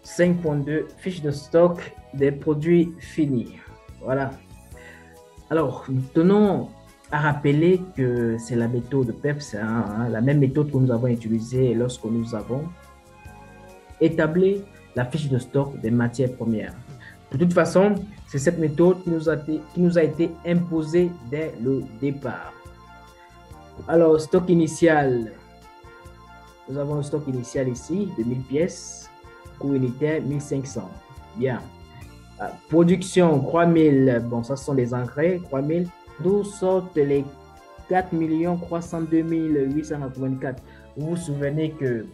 5.2, fiche de stock des produits finis. Voilà. Alors, nous tenons à rappeler que c'est la méthode PEPS, la même méthode que nous avons utilisée lorsque nous avons établi la fiche de stock des matières premières. De toute façon, c'est cette méthode qui nous a été imposée dès le départ. Alors, stock initial. Nous avons le stock initial ici de 1000 pièces, coût unitaire 1500. Bien. Production 3000, bon, ça sont les engrais, 3000. D'où sortent les 4 302 884. Vous vous souvenez que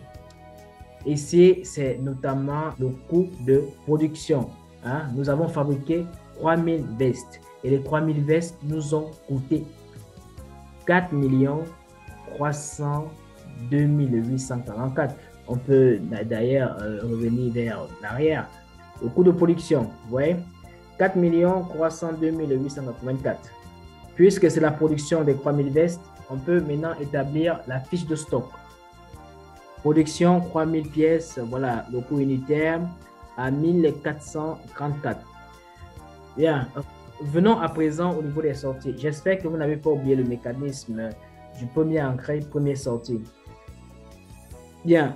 ici, c'est notamment le coût de production. Nous avons fabriqué 3000 vestes et les 3000 vestes nous ont coûté 4 302 844. On peut d'ailleurs revenir vers l'arrière. Le coût de production, vous voyez, 4 302 884. Puisque c'est la production des 3000 vestes, on peut maintenant établir la fiche de stock. Production 3000 pièces, voilà, le coût unitaire à 1434. Bien, venons à présent au niveau des sorties. J'espère que vous n'avez pas oublié le mécanisme du premier engrais, première sortie. Bien,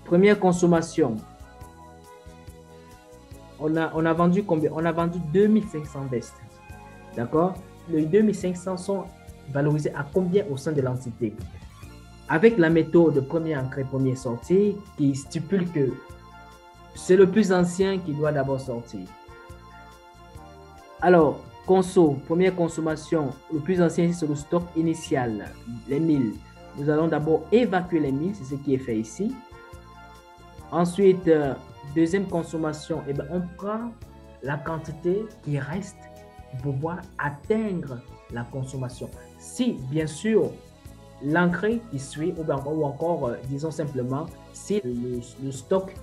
première consommation. On a vendu combien? On a vendu 2500 vestes. D'accord? Les 2500 sont valorisés à combien au sein de l'entité? Avec la méthode de premier engrais, première sortie, qui stipule que c'est le plus ancien qui doit d'abord sortir. Alors, première consommation, le plus ancien, c'est le stock initial, les 1000. Nous allons d'abord évacuer les 1000, c'est ce qui est fait ici. Ensuite, deuxième consommation, on prend la quantité qui reste pour pouvoir atteindre la consommation. Si, bien sûr, l'engrais qui suit, ou encore, disons simplement, si le stock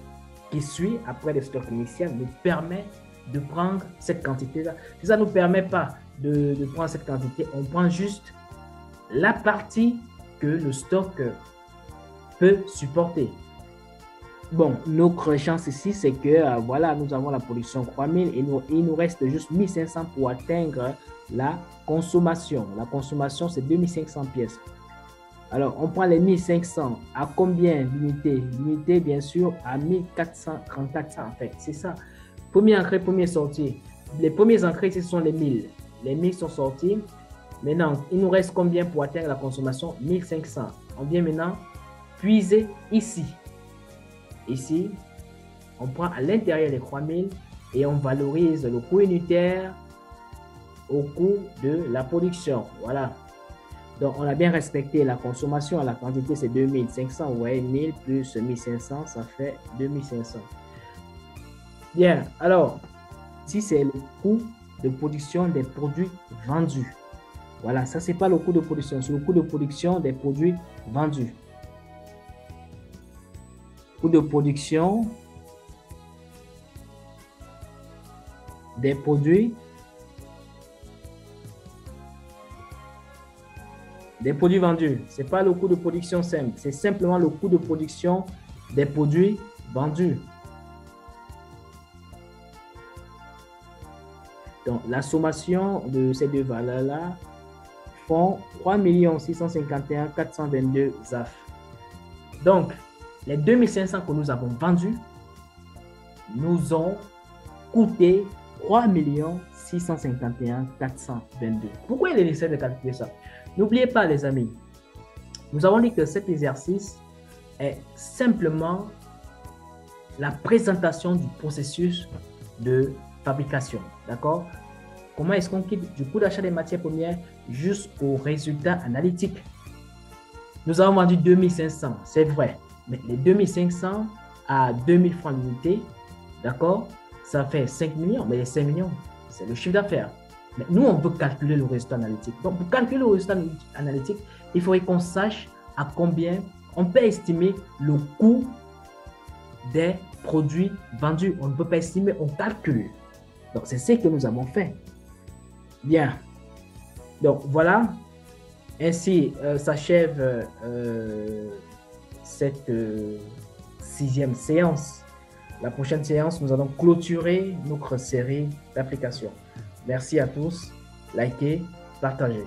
qui suit après le stock initial nous permet de prendre cette quantité-là. Si ça ne nous permet pas de prendre cette quantité, on prend juste la partie que le stock peut supporter. Bon, notre chance ici, c'est que voilà, nous avons la production 3000 et il nous reste juste 1500 pour atteindre la consommation. La consommation, c'est 2500 pièces. Alors, on prend les 1500 à combien d'unités? L'unité, bien sûr, à 1434 en fait. C'est ça. Premier engrais, premier sorti. Les premiers engrais, ce sont les 1000. Les 1000 sont sortis. Maintenant, il nous reste combien pour atteindre la consommation? 1500. On vient maintenant puiser ici. Ici, on prend à l'intérieur les 3000 et on valorise le coût unitaire au coût de la production. Voilà. Donc, on a bien respecté la consommation. La quantité, c'est 2500. Vous voyez, 1000 plus 1500, ça fait 2500. Bien, alors, ici, c'est le coût de production des produits vendus. Voilà, ça, ce n'est pas le coût de production, c'est le coût de production des produits vendus. Coût de production des produits vendus. Ce n'est pas le coût de production simple, c'est simplement le coût de production des produits vendus. Donc, la sommation de ces deux valeurs-là font 3 651 422 ZAF. Donc, les 2500 que nous avons vendus nous ont coûté 3 651 422. Pourquoi il est nécessaire de calculer ça? N'oubliez pas, les amis, nous avons dit que cet exercice est simplement la présentation du processus de fabrication. D'accord? Comment est-ce qu'on quitte du coût d'achat des matières premières jusqu'au résultat analytique? Nous avons vendu 2500, c'est vrai. Mais les 2500 à 2000 francs l'unité, d'accord, ça fait 5 millions. Mais les 5 millions, c'est le chiffre d'affaires. Mais nous, on veut calculer le résultat analytique. Donc, pour calculer le résultat analytique, il faudrait qu'on sache à combien on peut estimer le coût des produits vendus. On ne peut pas estimer, on calcule. Donc, c'est ce que nous avons fait. Bien. Donc, voilà. Ainsi s'achève cette 6e séance La prochaine séance, nous allons clôturer notre série d'applications. Merci à tous. Likez, partagez.